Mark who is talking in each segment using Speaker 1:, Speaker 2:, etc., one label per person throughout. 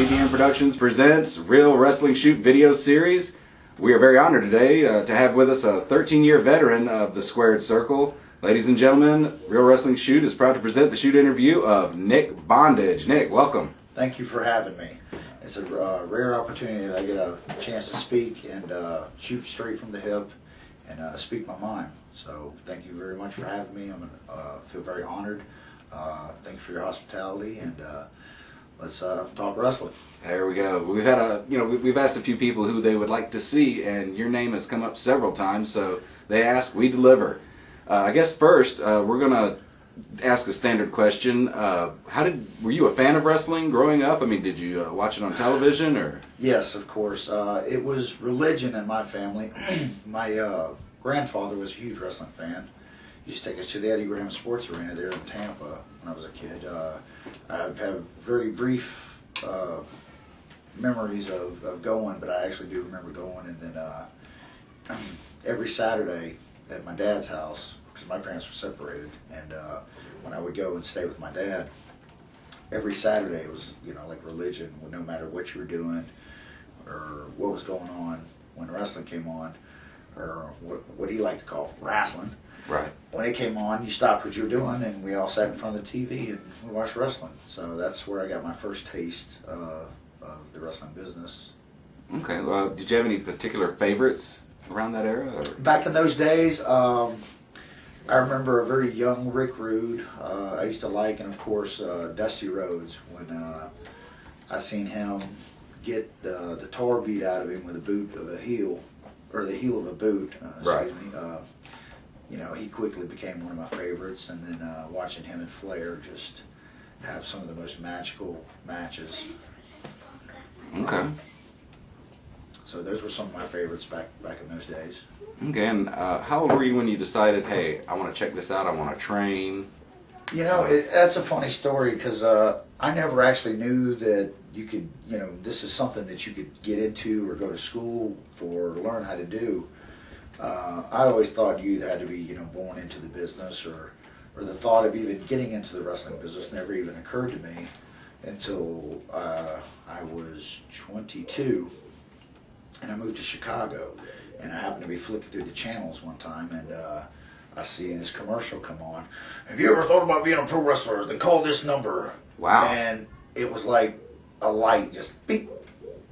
Speaker 1: ABM Productions presents Real Wrestling Shoot video series. We are very honored today to have with us a 13-year veteran of the Squared Circle. Ladies and gentlemen, Real Wrestling Shoot is proud to present the shoot interview of Nick Bondage. Nick, welcome.
Speaker 2: Thank you for having me. It's a rare opportunity that I get a chance to speak and shoot straight from the hip and speak my mind. So thank you very much for having me. I feel very honored. Thank you for your hospitality, and let's talk wrestling.
Speaker 1: There we go. We've had we've asked a few people who they would like to see, and your name has come up several times. So they ask, we deliver. I guess first we're gonna ask a standard question. Were you a fan of wrestling growing up? I mean, did you watch it on television or?
Speaker 2: Yes, of course. It was religion in my family. My grandfather was a huge wrestling fan. He used to take us to the Eddie Graham Sports Arena there in Tampa when I was a kid. I have very brief memories of going, but I actually do remember going. And then every Saturday at my dad's house, because my parents were separated, and when I would go and stay with my dad, every Saturday it was, like religion. No matter what you were doing or what was going on, when wrestling came on, or what he liked to call wrestling.
Speaker 1: Right.
Speaker 2: When it came on, you stopped what you were doing, and we all sat in front of the TV and we watched wrestling. So that's where I got my first taste of the wrestling business.
Speaker 1: Okay. Well, did you have any particular favorites around that era? Or?
Speaker 2: Back in those days, I remember a very young Rick Rude. I used to like, and of course, Dusty Rhodes, when I seen him get the tar beat out of him with a boot of a heel, or the heel of a boot.
Speaker 1: Right.
Speaker 2: Excuse me. He quickly became one of my favorites, and then watching him and Flair just have some of the most magical matches.
Speaker 1: Okay.
Speaker 2: So those were some of my favorites back in those days.
Speaker 1: Okay, and how old were you when you decided, hey, I want to check this out, I want to train?
Speaker 2: That's a funny story, because I never actually knew that you could, this is something that you could get into or go to school for, or learn how to do. I always thought you either had to be, born into the business, or the thought of even getting into the wrestling business never even occurred to me until I was 22, and I moved to Chicago, and I happened to be flipping through the channels one time, and I see this commercial come on. Have you ever thought about being a pro wrestler? Then call this number.
Speaker 1: Wow.
Speaker 2: And it was like a light, just beep,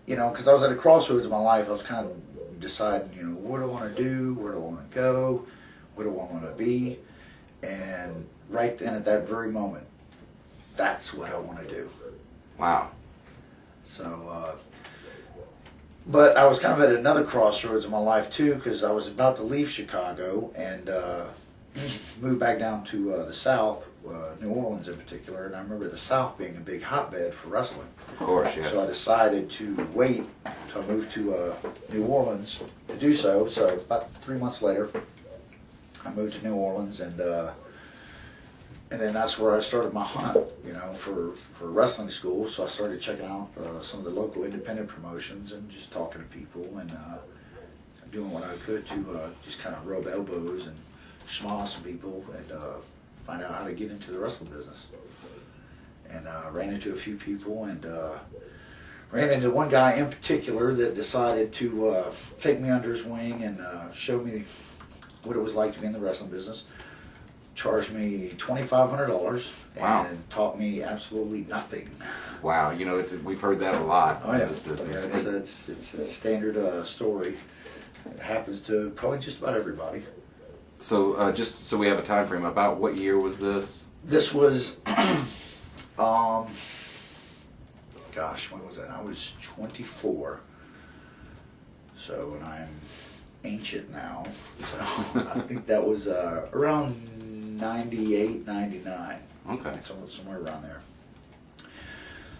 Speaker 2: because I was at a crossroads in my life. I was kind of deciding, what do I want to do? Where do I want to go? What do I want to be? And right then, at that very moment, that's what I want to do.
Speaker 1: Wow.
Speaker 2: So, but I was kind of at another crossroads in my life too, because I was about to leave Chicago and move back down to the South, New Orleans in particular. And I remember the South being a big hotbed for wrestling.
Speaker 1: Of course, yes.
Speaker 2: So I decided to wait until I moved to New Orleans to do so. So about 3 months later, I moved to New Orleans, and then that's where I started my hunt, for wrestling school. So I started checking out some of the local independent promotions and just talking to people and doing what I could to just kind of rub elbows and schmoz some people and find out how to get into the wrestling business. And ran into a few people, and ran into one guy in particular that decided to take me under his wing and show me what it was like to be in the wrestling business. Charged me $2,500.
Speaker 1: Wow.
Speaker 2: And taught me absolutely nothing.
Speaker 1: Wow, we've heard that a lot in this business.
Speaker 2: Yeah, it's a standard story. It happens to probably just about everybody.
Speaker 1: So just so we have a time frame, about what year was this?
Speaker 2: This was, gosh, when was that? I was 24. So, and I'm ancient now. So I think that was around 98, 99.
Speaker 1: Okay.
Speaker 2: Somewhere around there.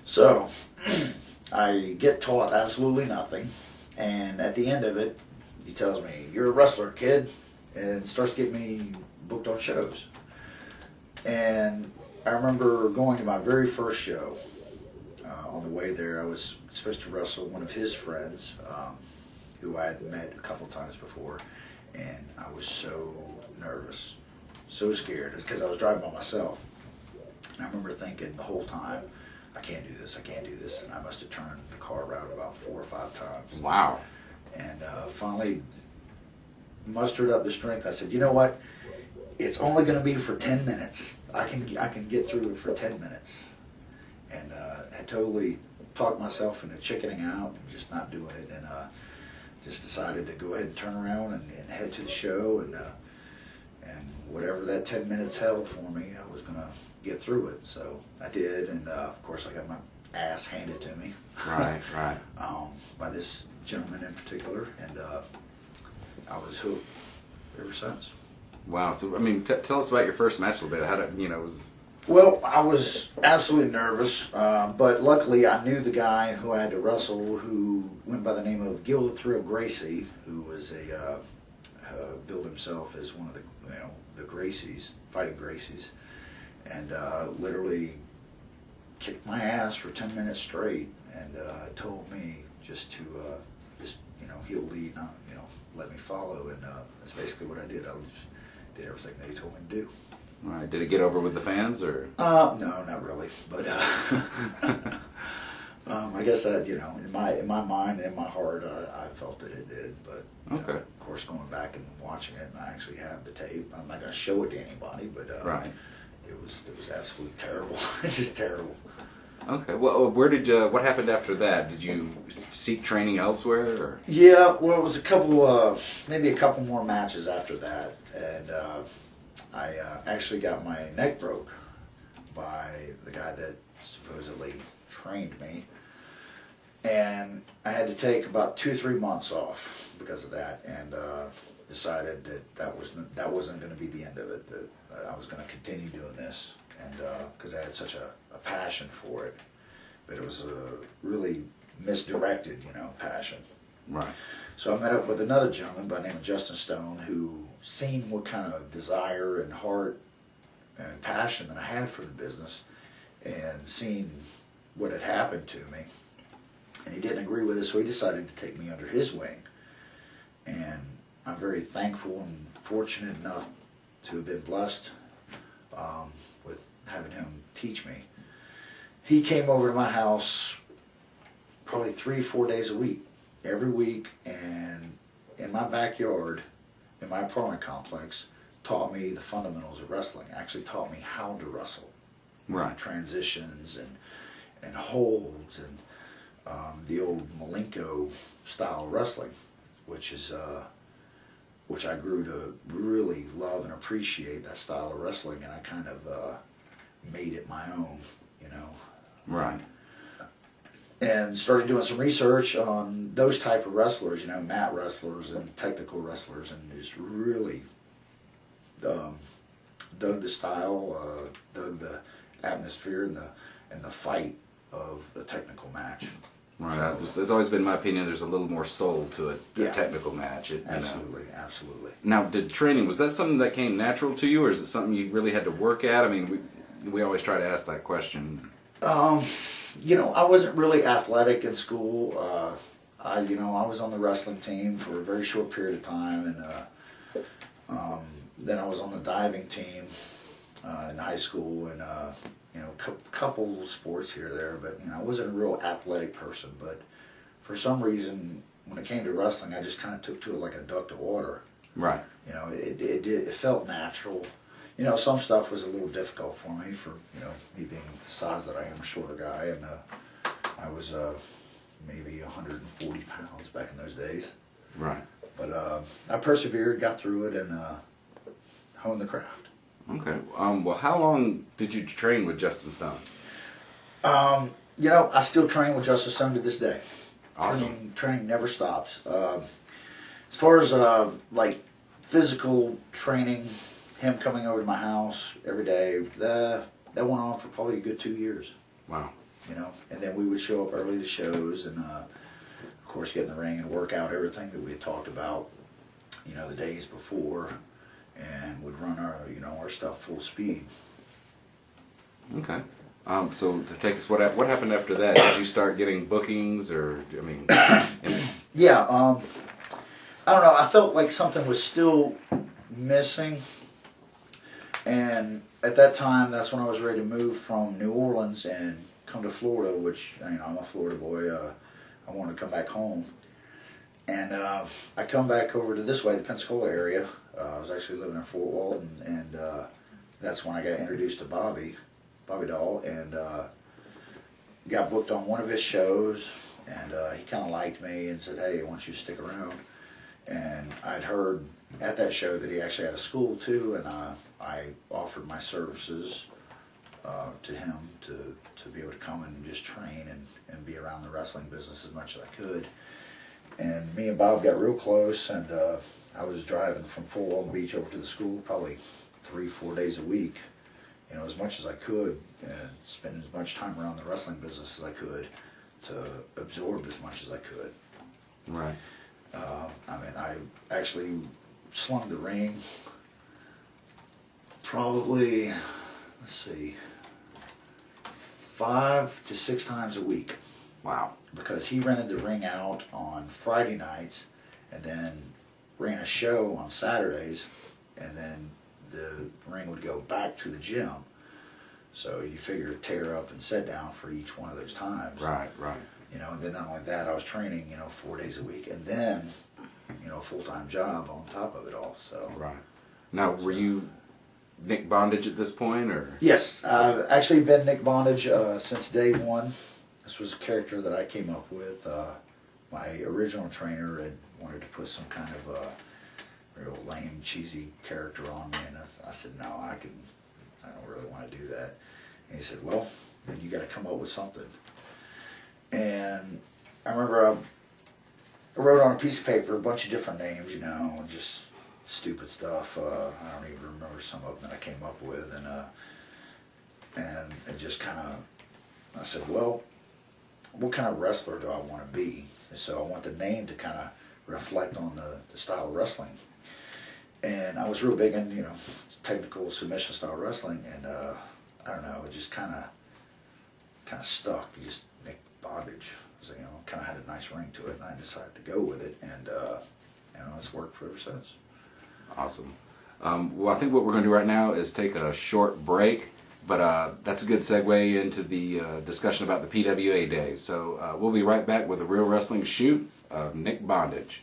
Speaker 2: So, I get taught absolutely nothing, and at the end of it, he tells me, "You're a wrestler, kid," and starts getting me booked on shows. And I remember going to my very first show. On the way there, I was supposed to wrestle one of his friends, who I had met a couple times before, and I was so nervous, so scared. It's because I was driving by myself. And I remember thinking the whole time, I can't do this, I can't do this. And I must have turned the car around about 4 or 5 times.
Speaker 1: Wow.
Speaker 2: And finally mustered up the strength. I said, you know what? It's only going to be for 10 minutes. I can get through it for 10 minutes. And I totally talked myself into chickening out and just not doing it. And just decided to go ahead and turn around and head to the show. And whatever that 10 minutes held for me, I was going to get through it. So I did. And of course, I got my ass handed to me.
Speaker 1: Right, right.
Speaker 2: By this gentleman in particular. And I was hooked ever since.
Speaker 1: Wow. So, I mean, tell us about your first match a little bit. How did, you know, was...
Speaker 2: Well, I was absolutely nervous, but luckily I knew the guy who I had to wrestle, who went by the name of Gil the Thrill Gracie, who was billed himself as one of the, the Gracies, fighting Gracies, and literally kicked my ass for 10 minutes straight, and told me just to he'll lead, not let me follow, and that's basically what I did. I just did everything that he told me to do.
Speaker 1: All right. Did it get over with the fans, or?
Speaker 2: No, not really. But I guess that in my mind and in my heart, I felt that it did. But
Speaker 1: okay.
Speaker 2: Of course, going back and watching it, and I actually have the tape. I'm not going to show it to anybody, but
Speaker 1: right.
Speaker 2: It was absolutely terrible. It's just terrible.
Speaker 1: Okay. Well, what happened after that? Did you seek training elsewhere, or?
Speaker 2: Yeah. Well, it was maybe a couple more matches after that, and. I actually got my neck broke by the guy that supposedly trained me, and I had to take about 2 or 3 months off because of that, and decided that wasn't going to be the end of it. That I was going to continue doing this, and because I had such a passion for it, but it was a really misdirected, passion.
Speaker 1: Right.
Speaker 2: So I met up with another gentleman by the name of Justin Stone, who seen what kind of desire and heart and passion that I had for the business, and seen what had happened to me. And he didn't agree with it, so he decided to take me under his wing. And I'm very thankful and fortunate enough to have been blessed with having him teach me. He came over to my house probably 3 or 4 days a week, every week, and in my backyard, in my apartment complex, taught me the fundamentals of wrestling. Actually taught me how to wrestle.
Speaker 1: Right.
Speaker 2: Transitions and holds and the old Malenko style of wrestling, which I grew to really love and appreciate that style of wrestling, and I kind of made it my own,
Speaker 1: Right.
Speaker 2: And started doing some research on those type of wrestlers, mat wrestlers and technical wrestlers, and just really dug the style, dug the atmosphere and the fight of the technical match.
Speaker 1: Right. So, it's always been my opinion. There's a little more soul to it. The
Speaker 2: Yeah.
Speaker 1: technical match.
Speaker 2: Absolutely, absolutely.
Speaker 1: Now, was that something that came natural to you, or is it something you really had to work at? I mean, we always try to ask that question.
Speaker 2: I wasn't really athletic in school. I was on the wrestling team for a very short period of time, and then I was on the diving team in high school, and couple sports here or there. But I wasn't a real athletic person. But for some reason, when it came to wrestling, I just kind of took to it like a duck to water.
Speaker 1: Right.
Speaker 2: It felt natural. Some stuff was a little difficult for me for, me being the size that I am, a shorter guy, and I was maybe 140 pounds back in those days.
Speaker 1: Right.
Speaker 2: But I persevered, got through it, and honed the craft.
Speaker 1: Okay. Well, how long did you train with Justin Stone?
Speaker 2: I still train with Justin Stone to this day.
Speaker 1: Awesome.
Speaker 2: Training never stops. As far as physical training, him coming over to my house every day, that went on for probably a good 2 years.
Speaker 1: Wow.
Speaker 2: And then we would show up early to shows, and of course get in the ring and work out everything that we had talked about, the days before, and would run our stuff full speed.
Speaker 1: Okay. So to take us, what happened after that? Did you start getting bookings, or
Speaker 2: Yeah. I don't know. I felt like something was still missing. And at that time, that's when I was ready to move from New Orleans and come to Florida, which, you know, I'm a Florida boy. I wanted to come back home. And I come back over to this way, the Pensacola area. I was actually living in Fort Walton, and that's when I got introduced to Bobby Doll, and got booked on one of his shows, and he kind of liked me and said, hey, I want you to stick around. And I'd heard at that show that he actually had a school too, and I offered my services to him to be able to come and just train and be around the wrestling business as much as I could. And me and Bob got real close, and I was driving from Fort Walton Beach over to the school probably 3-4 days a week, you know, as much as I could, and spend as much time around the wrestling business as I could to absorb as much as I could.
Speaker 1: Right.
Speaker 2: I mean, I actually slung the ring probably, let's see, 5 to 6 times a week.
Speaker 1: Wow.
Speaker 2: Because he rented the ring out on Friday nights and then ran a show on Saturdays, and then the ring would go back to the gym. So you figure tear up and set down for each one of those times.
Speaker 1: Right, right.
Speaker 2: You know, and then not only that, I was training, you know, 4 days a week, and then, you know, a full-time job on top of it all. So.
Speaker 1: Right. Now, were you Nick Bondage at this point, or?
Speaker 2: Yes, I've actually been Nick Bondage since day one. This was a character that I came up with. My original trainer had wanted to put some kind of a real lame, cheesy character on me, and I said, no, I don't really want to do that. And he said, well, then you got to come up with something. And I remember I wrote on a piece of paper a bunch of different names, you know, just stupid stuff. I don't even remember some of them that I came up with, and it just kind of, I said, well, what kind of wrestler do I want to be? And so I want the name to kind of reflect on the style of wrestling. And I was real big in, you know, technical submission style wrestling, and I don't know, it just kind of stuck. It just Nick Bondage, so, you know, kind of had a nice ring to it, and I decided to go with it, and you know, it's worked for ever since.
Speaker 1: Awesome. Well, I think what we're going to do right now is take a short break, but that's a good segue into the discussion about the PWA days. So we'll be right back with a Real Wrestling Shoot of Nick Bondage.